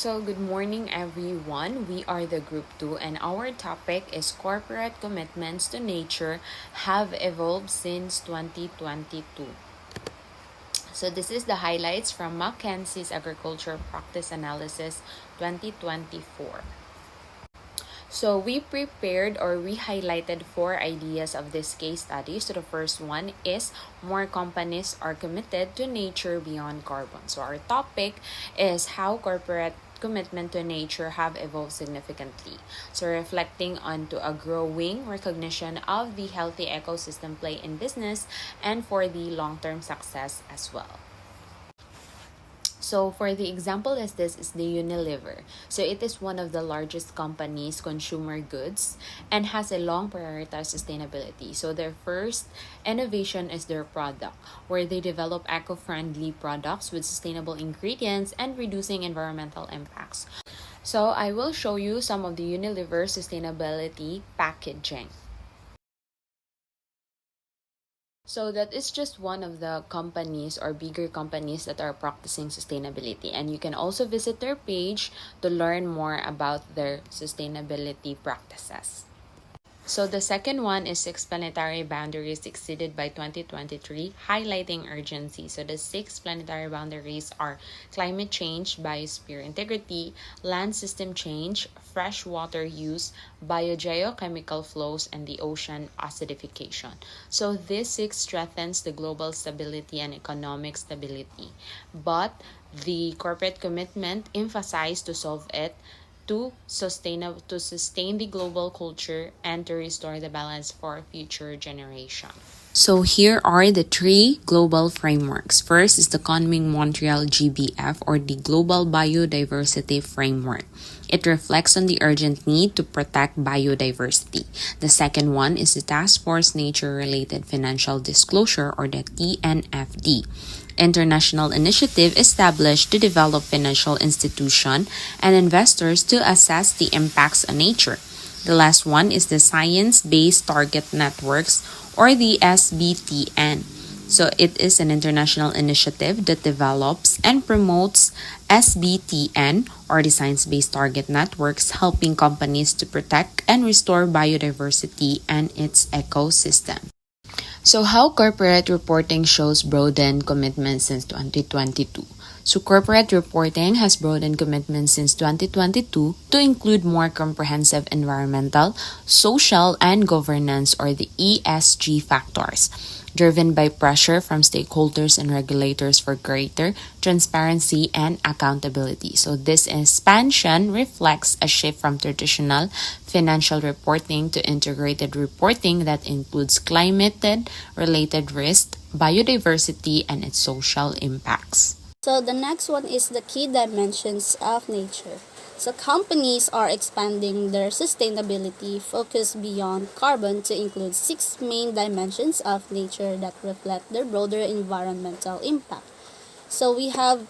Good morning, everyone. We are the Group 2, and our topic is corporate commitments to nature have evolved since 2022. This is the highlights from McKinsey's Agriculture Practice Analysis 2024. We prepared or we highlighted four ideas of this case study. So the first one is more companies are committed to nature beyond carbon. So our topic is how corporate commitment to nature have evolved significantly. So reflecting onto a growing recognition of the healthy ecosystem play in business and for the long-term success as well. So for the example is this is the Unilever. So it is one of the largest companies consumer goods and has a long prioritized sustainability. So their first innovation is their product where they develop eco-friendly products with sustainable ingredients and reducing environmental impacts. So I will show you some of the Unilever sustainability packaging. So that is just one of the companies or bigger companies that are practicing sustainability. And you can also visit their page to learn more about their sustainability practices. So the second one is six planetary boundaries exceeded by 2023, highlighting urgency. So the six planetary boundaries are climate change, biosphere integrity, land system change, fresh water use, biogeochemical flows, and the ocean acidification. So this six strengthens the global stability and economic stability. But the corporate commitment emphasized to solve it to sustain the global culture and to restore the balance for future generation. So here are the three global frameworks. First is the Kunming Montreal GBF or the Global Biodiversity Framework. It reflects on the urgent need to protect biodiversity. The second one is the Task Force Nature Related Financial Disclosure or the TNFD. International initiative established to develop financial institutions and investors to assess the impacts on nature. The last one is the Science-Based Target Networks or the SBTN. So it is an international initiative that develops and promotes SBTN or the Science-Based Target Networks, helping companies to protect and restore biodiversity and its ecosystem. So how corporate reporting shows broadened commitment since 2022. So corporate reporting has broadened commitment since 2022 to include more comprehensive environmental, social, and governance or the ESG factors, driven by pressure from stakeholders and regulators for greater transparency and accountability. So this expansion reflects a shift from traditional financial reporting to integrated reporting that includes climate-related risk, biodiversity, and its social impacts. So the next one is the key dimensions of nature. So companies are expanding their sustainability focus beyond carbon to include six main dimensions of nature that reflect their broader environmental impact. So we have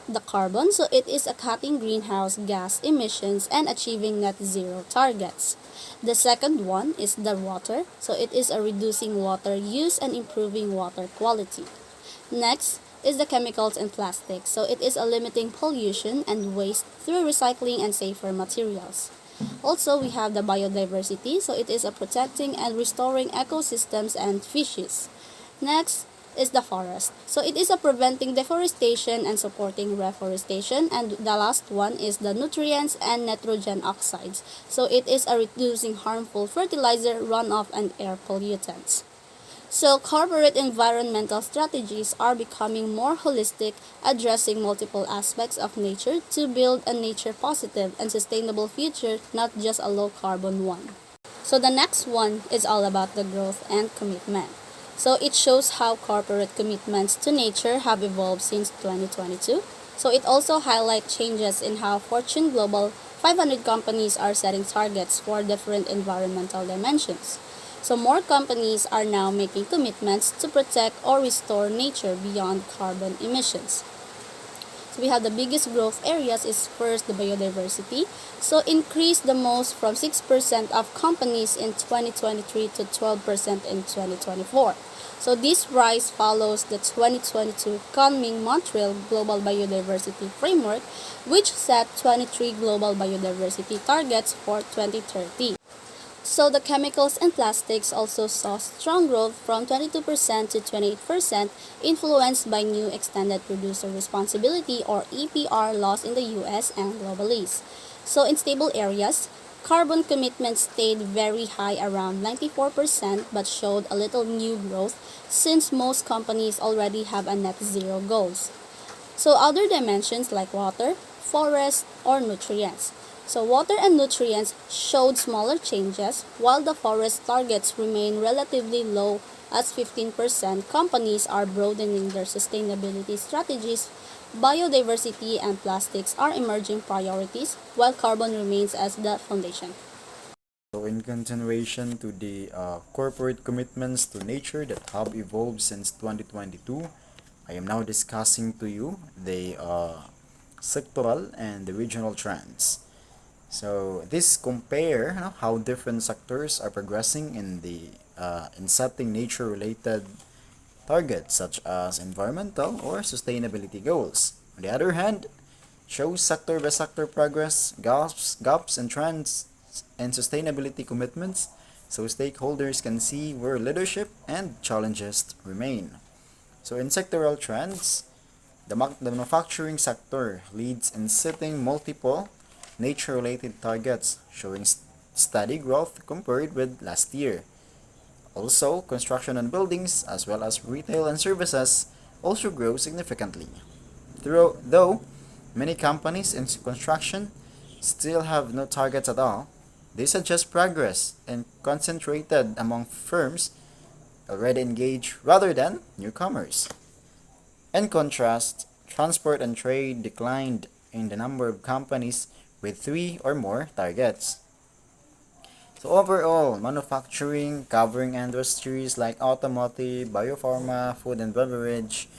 the carbon, so it is a cutting greenhouse gas emissions and achieving net zero targets. The second one is the water, so it is a reducing water use and improving water quality. Next is the chemicals and plastics. So it is a limiting pollution and waste through recycling and safer materials. Also, we have the biodiversity. So it is a protecting and restoring ecosystems and fishes. Next is the forest. So it is a preventing deforestation and supporting reforestation. And the last one is the nutrients and nitrogen oxides. So it is a reducing harmful fertilizer runoff and air pollutants. So, corporate environmental strategies are becoming more holistic, addressing multiple aspects of nature to build a nature positive and sustainable future, not just a low carbon one. So, the next one is all about the growth and commitment. So, it shows how corporate commitments to nature have evolved since 2022. So, it also highlights changes in how Fortune Global 500 companies are setting targets for different environmental dimensions. So more companies are now making commitments to protect or restore nature beyond carbon emissions. we have the biggest growth areas is first the biodiversity. So increased the most from 6% of companies in 2023 to 12% in 2024. So this rise follows the 2022 Kunming Montreal Global Biodiversity Framework, which set 23 global biodiversity targets for 2030. So the chemicals and plastics also saw strong growth from 22% to 28%, influenced by new extended producer responsibility or EPR laws in the US and globally. So in stable areas, carbon commitments stayed very high around 94% but showed a little new growth since most companies already have a net zero goals. So other dimensions like water, forest, or nutrients. So water and nutrients showed smaller changes while the forest targets remain relatively low as 15%. Companies are broadening their sustainability strategies. Biodiversity and plastics are emerging priorities while carbon remains as the foundation. So in continuation to the corporate commitments to nature that have evolved since 2022, I am now discussing to you the sectoral and the regional trends. So this compare how different sectors are progressing in setting nature-related targets such as environmental or sustainability goals. On the other hand, shows sector by sector progress, gaps and trends and sustainability commitments so stakeholders can see where leadership and challenges remain. So in sectoral trends, the manufacturing sector leads in setting multiple nature-related targets, showing steady growth compared with last year. Also, construction and buildings, as well as retail and services, also grow significantly. Though many companies in construction still have no targets at all, they suggest progress and concentrated among firms already engaged rather than newcomers. In contrast, transport and trade declined in the number of companies with three or more targets. So overall, manufacturing, covering industries like automotive, biopharma, food and beverage,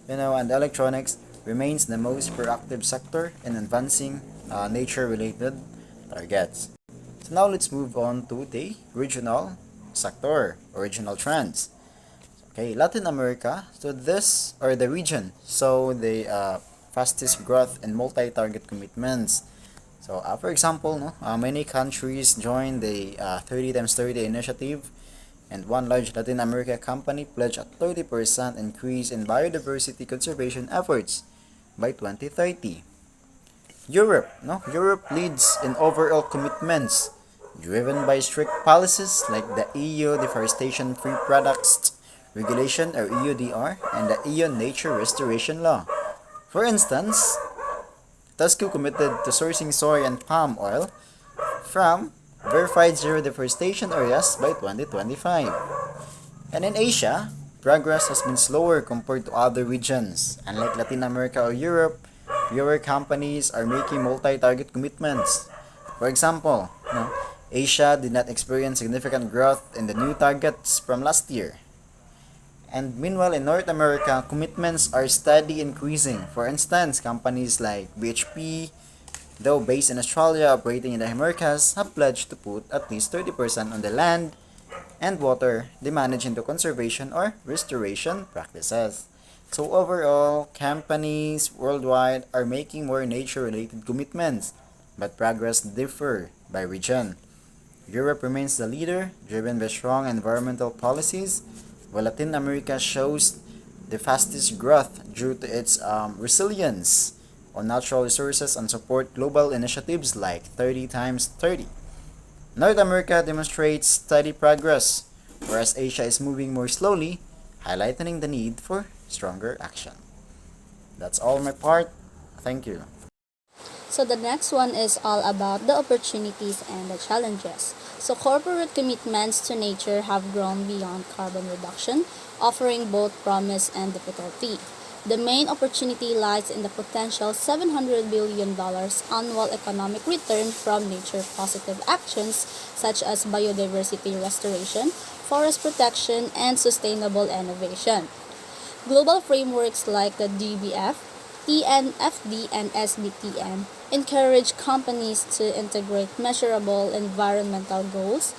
and electronics remains the most proactive sector in advancing nature-related targets. So now let's move on to the regional sector, regional trends. Okay, Latin America. So this or the region. So the fastest growth in multi-target commitments. So for example, many countries joined the 30 times 30 initiative, and one large Latin America company pledged a 30% increase in biodiversity conservation efforts by 2030. Europe leads in overall commitments, driven by strict policies like the EU Deforestation Free Products Regulation or EUDR and the EU Nature Restoration Law. For instance, Tasco committed to sourcing soy and palm oil from verified zero deforestation areas by 2025. And in Asia, progress has been slower compared to other regions. Unlike Latin America or Europe, fewer companies are making multi-target commitments. For example, Asia did not experience significant growth in the new targets from last year. And meanwhile, in North America, commitments are steadily increasing. For instance, companies like BHP, though based in Australia operating in the Americas, have pledged to put at least 30% on the land and water they manage into conservation or restoration practices. So overall, companies worldwide are making more nature-related commitments, but progress differ by region. Europe remains the leader, driven by strong environmental policies, while Latin America shows the fastest growth due to its resilience on natural resources and support global initiatives like 30 times 30. North America demonstrates steady progress, whereas Asia is moving more slowly, highlighting the need for stronger action. That's all my part. Thank you. So the next one is all about the opportunities and the challenges. So corporate commitments to nature have grown beyond carbon reduction, offering both promise and difficulty. The main opportunity lies in the potential $700 billion annual economic return from nature-positive actions such as biodiversity restoration, forest protection, and sustainable innovation. Global frameworks like the DBF TNFD and SBTN encourage companies to integrate measurable environmental goals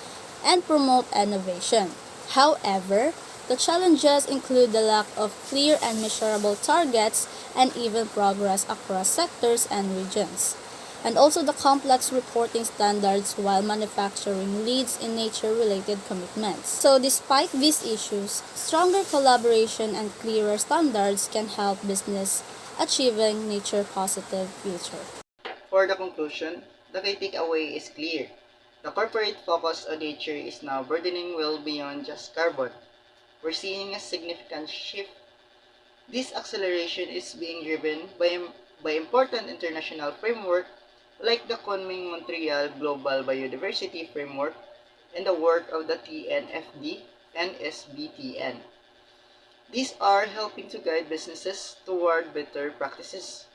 and promote innovation. However, the challenges include the lack of clear and measurable targets and even progress across sectors and regions, and also the complex reporting standards while manufacturing leads in nature-related commitments. So despite these issues, stronger collaboration and clearer standards can help business achieving nature-positive future. For the conclusion, the key takeaway is clear. The corporate focus on nature is now burdening well beyond just carbon. We're seeing a significant shift. This acceleration is being driven by important international framework like the Kunming-Montreal Global Biodiversity Framework and the work of the TNFD and SBTN. These are helping to guide businesses toward better practices.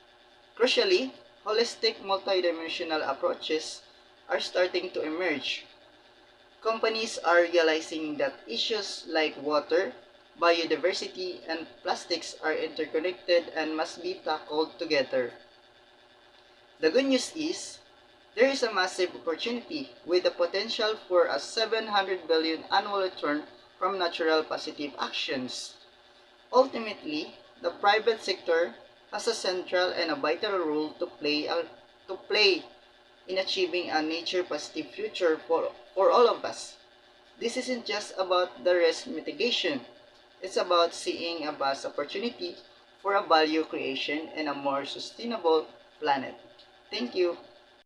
Crucially, holistic multidimensional approaches are starting to emerge. Companies are realizing that issues like water, biodiversity, and plastics are interconnected and must be tackled together. The good news is, there is a massive opportunity with the potential for a 700 billion annual return from natural positive actions. Ultimately, the private sector has a central and a vital role to play in achieving a nature-positive future for all of us. This isn't just about the risk mitigation. It's about seeing a vast opportunity for a value creation and a more sustainable planet. Thank you.